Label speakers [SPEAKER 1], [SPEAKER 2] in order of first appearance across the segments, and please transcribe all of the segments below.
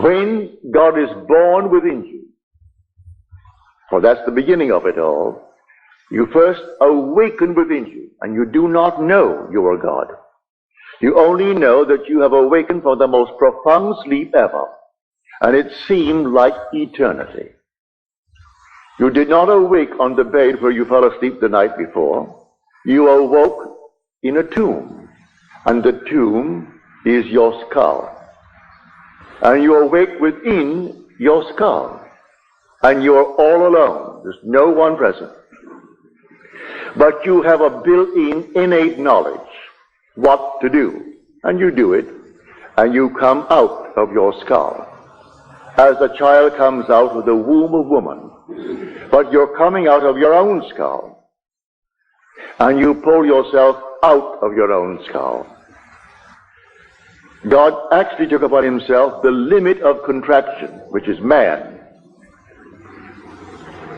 [SPEAKER 1] When God is born within you, for that's the beginning of it all, you first awaken within you, and you do not know you are God. You only know that you have awakened from the most profound sleep ever, and it seemed like eternity. You did not awake on the bed where you fell asleep the night before. You awoke in a tomb, and the tomb is your skull. And you awake within your skull, and you are all alone. There's no one present. But you have a built-in innate knowledge what to do, and you do it, and you come out of your skull as a child comes out of the womb of woman. But you're coming out of your own skull, and you pull yourself out of your own skull. God actually took upon himself the limit of contraction, which is man.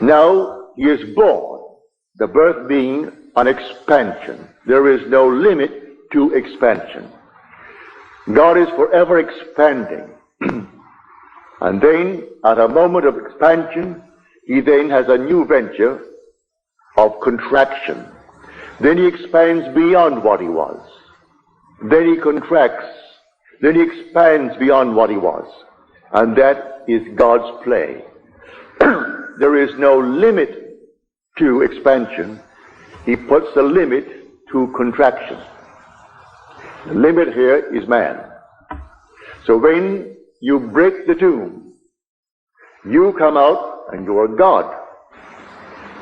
[SPEAKER 1] Now he is born, the birth being an expansion. There is no limit to expansion. God is forever expanding. And then, at a moment of expansion, he then has a new venture of contraction. Then he expands beyond what he was. Then he contracts. Then he expands beyond what he was. And that is God's play. There is no limit to expansion. He puts a limit to contraction. The limit here is man. So when you break the tomb, you come out and you are God.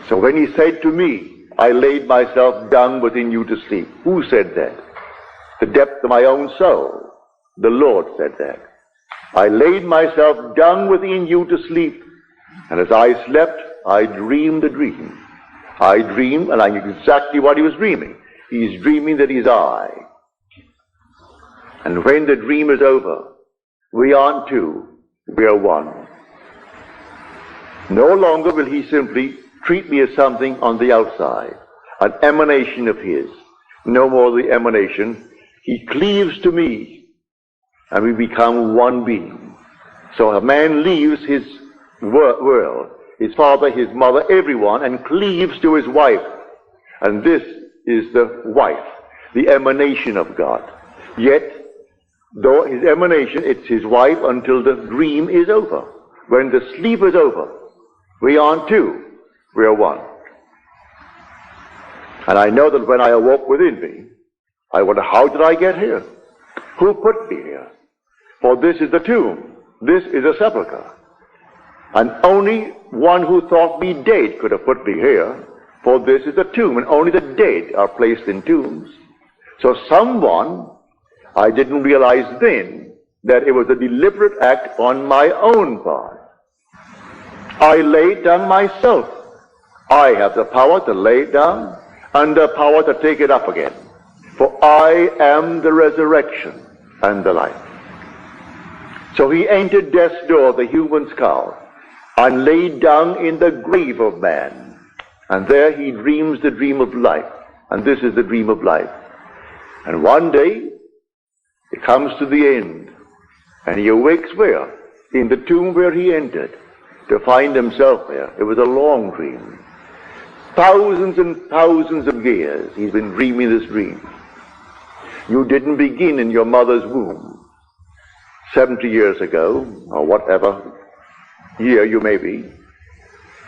[SPEAKER 1] So when he said to me, I laid myself down within you to sleep. Who said that? The depth of my own soul. The Lord said that. I laid myself down within you to sleep. And as I slept, I dreamed a dream. I dreamed, and I knew exactly what he was dreaming. He's dreaming that he's I. And when the dream is over, we aren't two, we are one. No longer will he simply treat me as something on the outside, an emanation of his. No more the emanation. He cleaves to me, and we become one being. So a man leaves his world, his father, his mother, everyone, and cleaves to his wife. And this is the wife, the emanation of God. Yet, though his emanation, it's his wife until the dream is over. When the sleep is over, we aren't two, we are one. And I know that when I awoke within me, I wonder, how did I get here? Who put me here? For this is the tomb. This is a sepulchre. And only one who thought me dead could have put me here, for this is a tomb, and only the dead are placed in tombs. So someone, I didn't realize then that it was a deliberate act on my own part. I laid down myself. I have the power to lay it down and the power to take it up again. For I am the resurrection and the life. So he entered death's door, the human skull, and laid down in the grave of man. And there he dreams the dream of life. And this is the dream of life. And one day, it comes to the end. And he awakes where? In the tomb where he entered, to find himself there. It was a long dream. Thousands and thousands of years he's been dreaming this dream. You didn't begin in your mother's womb 70 years ago, or whatever year you may be.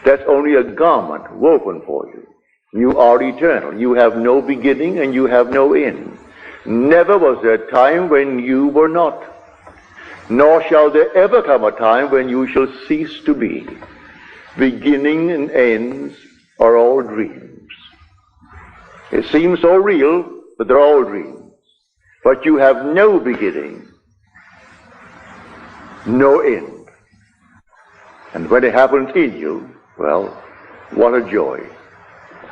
[SPEAKER 1] That's only a garment woven for you. You are eternal. You have no beginning and you have no end. Never was there a time when you were not. Nor shall there ever come a time when you shall cease to be. Beginning and ends are all dreams. It seems so real, but they're all dreams. But you have no beginning, no end. And when it happens in you, well, what a joy.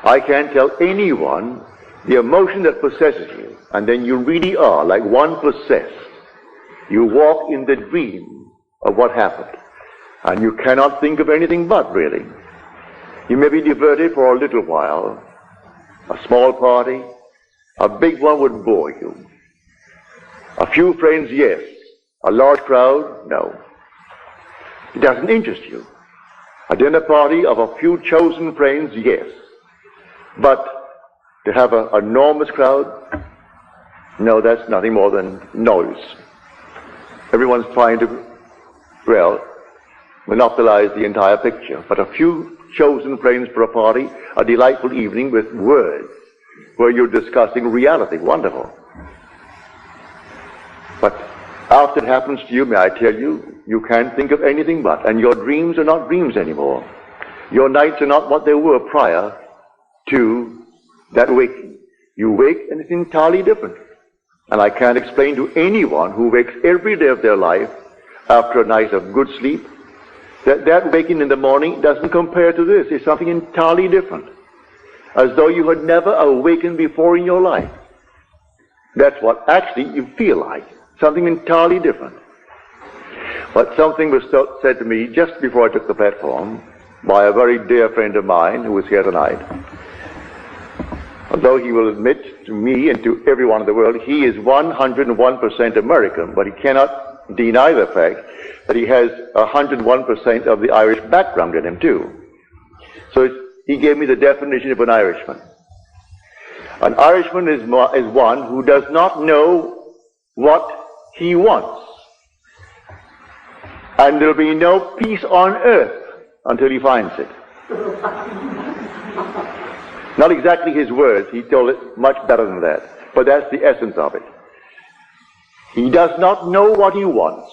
[SPEAKER 1] I can't tell anyone the emotion that possesses you, and then you really are like one possessed. You walk in the dream of what happened, and you cannot think of anything but, really. You may be diverted for a little while. A small party, a big one would bore you. A few friends, yes. A large crowd, no. It doesn't interest you. A dinner party of a few chosen friends, yes. But to have an enormous crowd, no, that's nothing more than noise. Everyone's trying to, well, monopolize the entire picture. But a few chosen friends for a party, a delightful evening with words, where you're discussing reality, wonderful. But after it happens to you, may I tell you, you can't think of anything but, and your dreams are not dreams anymore. Your nights are not what they were prior to that waking. You wake and it's entirely different. And I can't explain to anyone who wakes every day of their life after a night of good sleep that that waking in the morning doesn't compare to this. It's something entirely different. As though you had never awakened before in your life. That's what actually you feel like. Something entirely different. But something was said to me just before I took the platform by a very dear friend of mine who was here tonight. Although he will admit to me and to everyone in the world, he is 101% American, but he cannot deny the fact that he has 101% of the Irish background in him too. So he gave me the definition of an Irishman. An Irishman is one who does not know what he wants. And there'll be no peace on earth until he finds it. Not exactly his words, he told it much better than that. But that's the essence of it. He does not know what he wants,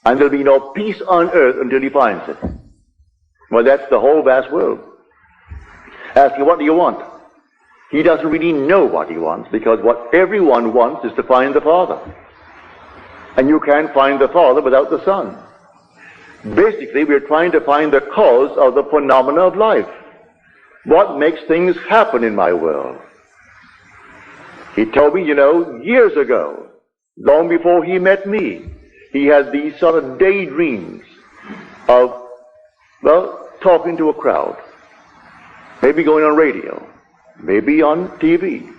[SPEAKER 1] and there'll be no peace on earth until he finds it. Well, that's the whole vast world. Asking, what do you want? He doesn't really know what he wants, because what everyone wants is to find the Father. And you can't find the Father without the Son. Basically, we're trying to find the cause of the phenomena of life. What makes things happen in my world? He told me, years ago, long before he met me, he had these sort of daydreams of, talking to a crowd. Maybe going on radio, maybe on TV.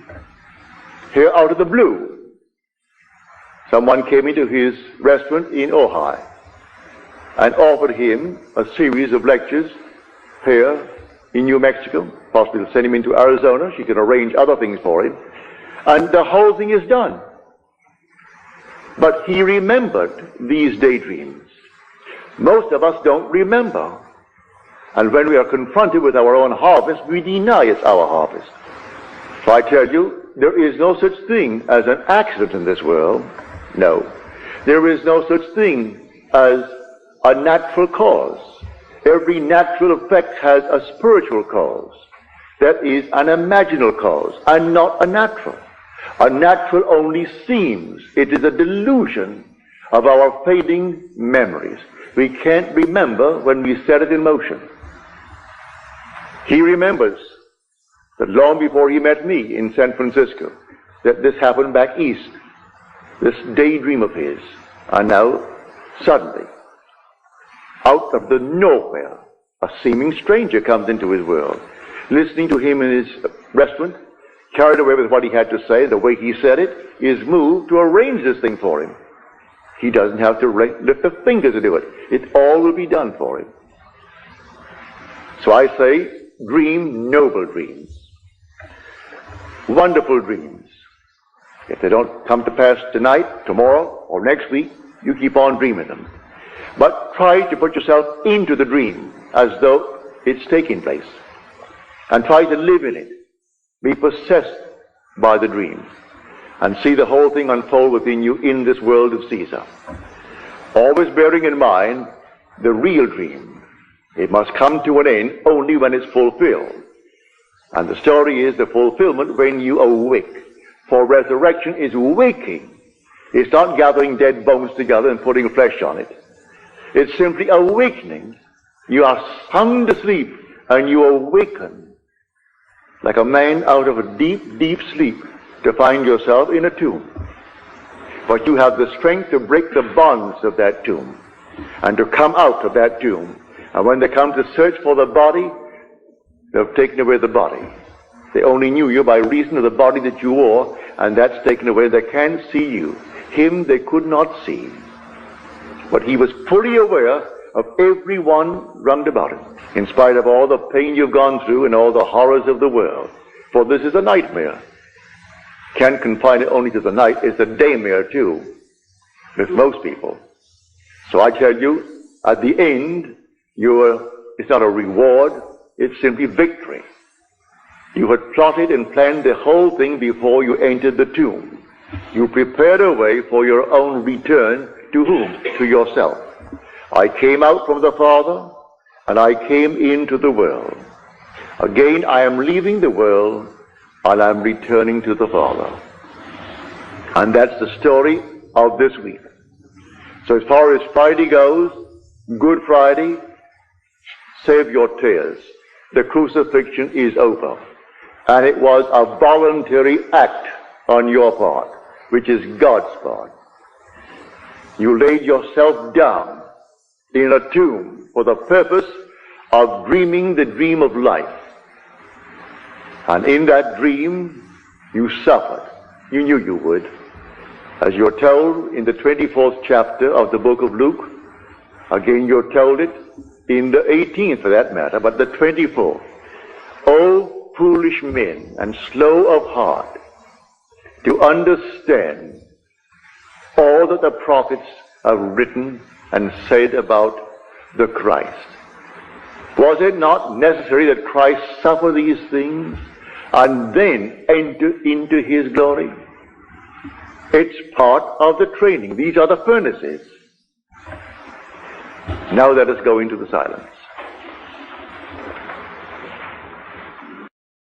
[SPEAKER 1] Here out of the blue, someone came into his restaurant in Ojai and offered him a series of lectures here in New Mexico. Possibly to send him into Arizona. She can arrange other things for him. And the whole thing is done. But he remembered these daydreams. Most of us don't remember. And when we are confronted with our own harvest, we deny it's our harvest. So I tell you, there is no such thing as an accident in this world. No. There is no such thing as a natural cause. Every natural effect has a spiritual cause. That is an imaginal cause, and not a natural. A natural only seems. It is a delusion of our fading memories. We can't remember when we set it in motion. He remembers that long before he met me in San Francisco, that this happened back east, this daydream of his. And now, suddenly, out of the nowhere, a seeming stranger comes into his world. Listening to him in his restaurant, carried away with what he had to say, the way he said it, is moved to arrange this thing for him. He doesn't have to lift a finger to do it. It all will be done for him. So I say, dream noble dreams. Wonderful dreams. If they don't come to pass tonight, tomorrow, or next week, you keep on dreaming them. But try to put yourself into the dream as though it's taking place. And try to live in it. Be possessed by the dream. And see the whole thing unfold within you in this world of Caesar. Always bearing in mind the real dream. It must come to an end only when it's fulfilled. And the story is the fulfillment when you awake. For resurrection is waking. It's not gathering dead bones together and putting flesh on it. It's simply awakening. You are sound asleep and you awaken like a man out of a deep, deep sleep to find yourself in a tomb. But you have the strength to break the bonds of that tomb and to come out of that tomb. And when they come to search for the body, they've taken away the body. They only knew you by reason of the body that you wore, and that's taken away. They can't see you. Him they could not see. But he was fully aware of everyone round about it, in spite of all the pain you've gone through and all the horrors of the world. For this is a nightmare. Can't confine it only to the night, it's a daymare too, with most people. So I tell you, at the end, it's not a reward, it's simply victory. You had plotted and planned the whole thing before you entered the tomb. You prepared a way for your own return to whom? To yourself. I came out from the Father, and I came into the world. Again, I am leaving the world, and I am returning to the Father. And that's the story of this week. So as far as Friday goes, Good Friday, save your tears. The crucifixion is over. And it was a voluntary act on your part, which is God's part. You laid yourself down in a tomb for the purpose of dreaming the dream of life. And in that dream, you suffered. You knew you would. As you're told in the 24th chapter of the book of Luke, again you're told it in the 18th for that matter, but the 24th. O foolish men and slow of heart to understand all that the prophets have written and said about the Christ. Was it not necessary that Christ suffer these things and then enter into his glory? It's part of the training. These are the furnaces. Now let us go into the silence.